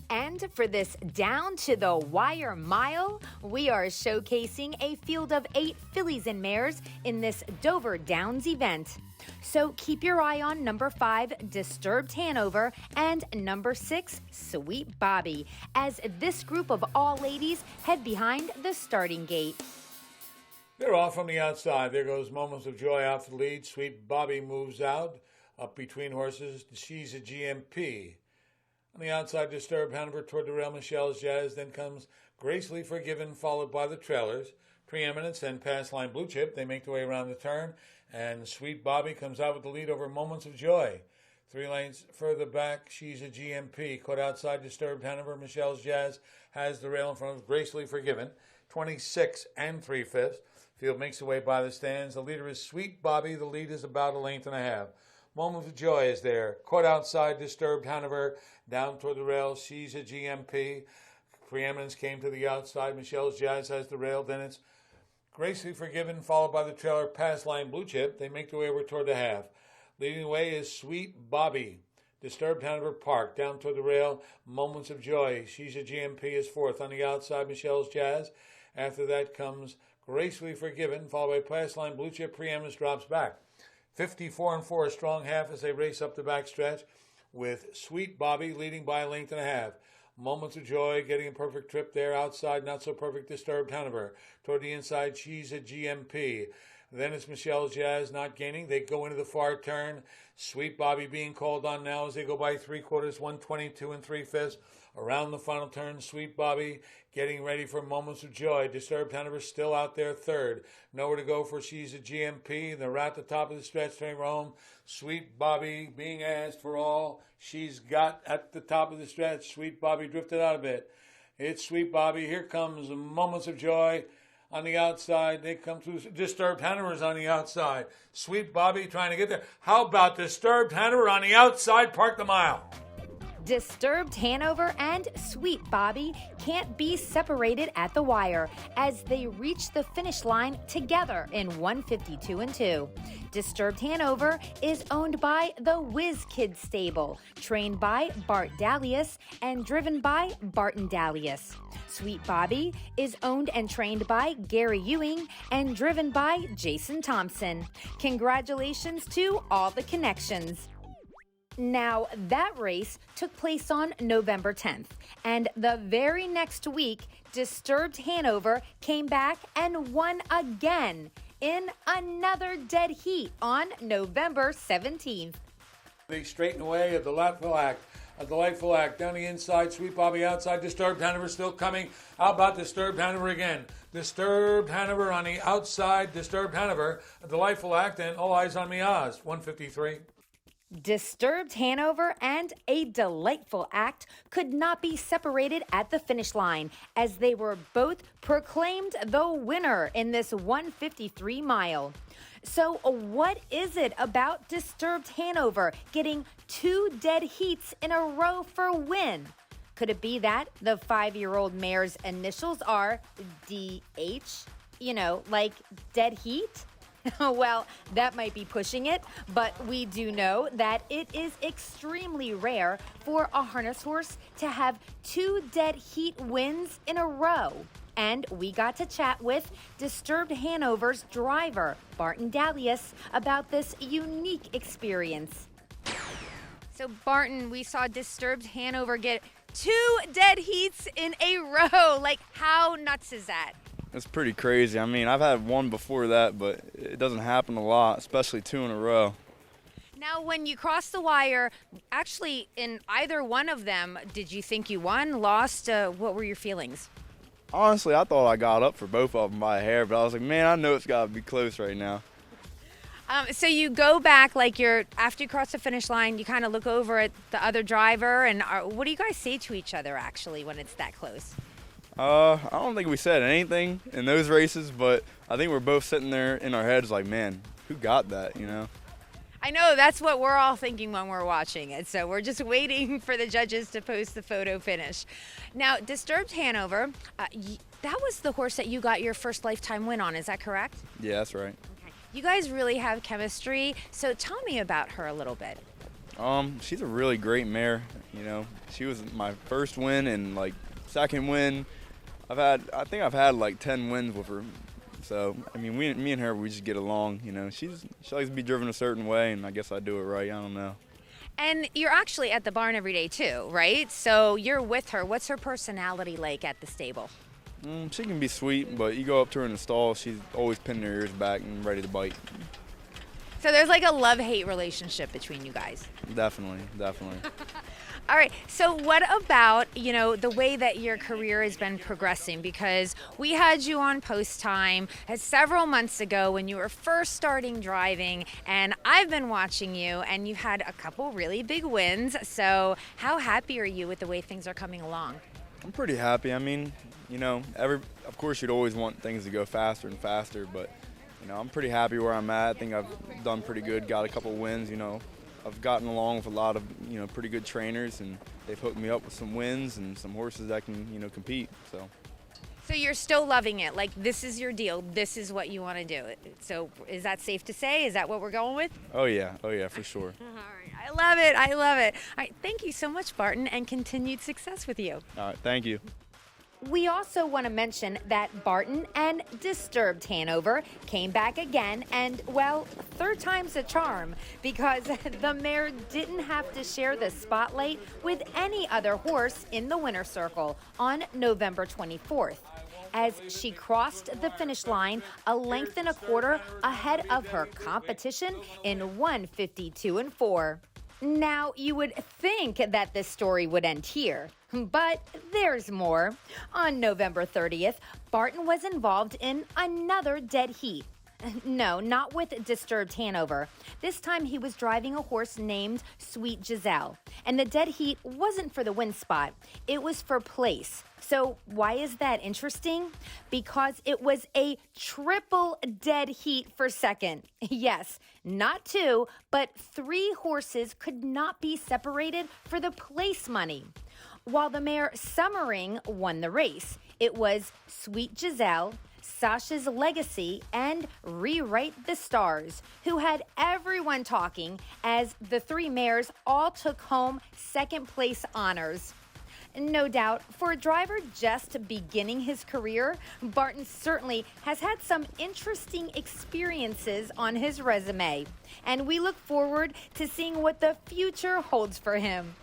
And for this down to the wire mile, we are showcasing a field of 8 fillies and mares in this Dover Downs event. So keep your eye on number 5, Disturbed Hanover, and number 6, Sweet Bobbie, as this group of all ladies head behind the starting gate. They're off from the outside. There goes Moments of Joy out for the lead. Sweet Bobbie moves out. Up between horses, she's a GMP. On the outside, Disturbed Hanover toward the rail, Michelle's Jazz. Then comes Gracefully Forgiven, followed by the trailers. Preeminence and Pass Line Blue Chip. They make their way around the turn. And Sweet Bobbie comes out with the lead over Moments of Joy. 3 lanes further back, she's a GMP. Caught outside, Disturbed Hanover. Michelle's Jazz has the rail in front of Gracefully Forgiven. 26 and 3/5. Field makes the way by the stands. The leader is Sweet Bobbie. The lead is about 1.5 lengths. Moment of Joy is there. Caught outside, Disturbed Hanover. Down toward the rail, she's a GMP. Preeminence came to the outside. Michelle's Jazz has the rail. Then it's Gracefully Forgiven, followed by the trailer Pass Line Blue Chip. They make their way over toward the half. Leading the way is Sweet Bobbie. Disturbed Hanover Park. Down toward the rail, Moments of Joy. She's a GMP is 4th. On the outside, Michelle's Jazz. After that comes Gracefully Forgiven, followed by Pass Line Blue Chip. Preeminence drops back. 54 and 4, a strong half as they race up the backstretch, with Sweet Bobbie leading by 1.5 lengths. Moments of Joy getting a perfect trip there. Outside, not so perfect, Disturbed Hanover. Toward the inside, she's a GMP. Then it's Michelle's Jazz not gaining. They go into the far turn. Sweet Bobbie being called on now as they go by 3/4, 122 and 3/5. Around the final turn, Sweet Bobbie getting ready for Moments of Joy. Disturbed Hanover still out there 3rd. Nowhere to go for she's a GMP. They're at the top of the stretch turning home. Sweet Bobbie being asked for all she's got at the top of the stretch. Sweet Bobbie drifted out a bit. It's Sweet Bobbie. Here comes Moments of Joy. On the outside, they come through. Disturbed Hanover's on the outside. Sweet Bobbie trying to get there. How about Disturbed Hanover on the outside? Park the mile. Disturbed Hanover and Sweet Bobbie can't be separated at the wire as they reach the finish line together in 152 and 2. Disturbed Hanover is owned by the Wiz Kids Stable, trained by Bart Dalious and driven by Barton Dalious. Sweet Bobbie is owned and trained by Gary Ewing and driven by Jason Thompson. Congratulations to all the connections. Now, that race took place on November 10th, and the very next week, Disturbed Hanover came back and won again in another dead heat on November 17th. They straighten away a delightful act. Down the inside, Sweet Bobbie outside. Disturbed Hanover still coming. How about Disturbed Hanover again? Disturbed Hanover on the outside. Disturbed Hanover, a delightful act, and all eyes on me, Oz. 153. Disturbed Hanover and a delightful act could not be separated at the finish line as they were both proclaimed the winner in this 153 mile. So what is it about Disturbed Hanover getting 2 dead heats in a row for a win? Could it be that the 5-year-old mare's initials are DH? Like dead heat? Well, that might be pushing it, but we do know that it is extremely rare for a harness horse to have 2 dead heat wins in a row. And we got to chat with Disturbed Hanover's driver, Barton Dalious, about this unique experience. So, Barton, we saw Disturbed Hanover get 2 dead heats in a row. Like, how nuts is that? It's pretty crazy. I mean, I've had one before that, but it doesn't happen a lot, especially 2 in a row. Now, when you crossed the wire, actually, in either one of them, did you think you won, lost? What were your feelings? Honestly, I thought I got up for both of them by a hair, but I was like, man, I know it's got to be close right now. So you go back, after you cross the finish line, you kind of look over at the other driver, and what do you guys say to each other, actually, when it's that close? I don't think we said anything in those races, but I think we're both sitting there in our heads like, man, who got that, I know, that's what we're all thinking when we're watching it, so we're just waiting for the judges to post the photo finish. Now, Disturbed Hanover, that was the horse that you got your first lifetime win on, is that correct? Yeah, that's right. Okay. You guys really have chemistry, so tell me about her a little bit. She's a really great mare. You know, she was my first win and like second win. I think I've had like 10 wins with her. So I mean, me and her, we just get along. You know, she likes to be driven a certain way, and I guess I do it right. I don't know. And you're actually at the barn every day too, right? So you're with her. What's her personality like at the stable? She can be sweet, but you go up to her in the stall, she's always pinning her ears back and ready to bite. So there's like a love-hate relationship between you guys. Definitely. All right, so what about, the way that your career has been progressing? Because we had you on Post Time several months ago when you were first starting driving, and I've been watching you, and you've had a couple really big wins. So how happy are you with the way things are coming along? I'm pretty happy. I mean, of course you'd always want things to go faster and faster, but, I'm pretty happy where I'm at. I think I've done pretty good, got a couple wins, I've gotten along with a lot of, pretty good trainers, and they've hooked me up with some wins and some horses that can, compete. So you're still loving it. Like, this is your deal. This is what you want to do. So is that safe to say? Is that what we're going with? Oh, yeah, for sure. All right. I love it. All right. Thank you so much, Barton, and continued success with you. All right. Thank you. We also want to mention that Barton and Disturbed Hanover came back again, and, well, third time's a charm, because the mare didn't have to share the spotlight with any other horse in the winner's circle on November 24th, as she crossed the finish line a length and a quarter ahead of her competition in 1:52 4. Now, you would think that this story would end here, but there's more. On November 30th, Barton was involved in another dead heat. No, not with Disturbed Hanover. This time he was driving a horse named Sweet Giselle. And the dead heat wasn't for the win spot. It was for place. So why is that interesting? Because it was a triple dead heat for second. Yes, not 2, but 3 horses could not be separated for the place money. While the mare Summering won the race, it was Sweet Giselle, Sasha's Legacy, and Rewrite the Stars, who had everyone talking as the 3 mares all took home second place honors. No doubt, for a driver just beginning his career, Barton certainly has had some interesting experiences on his resume, and we look forward to seeing what the future holds for him.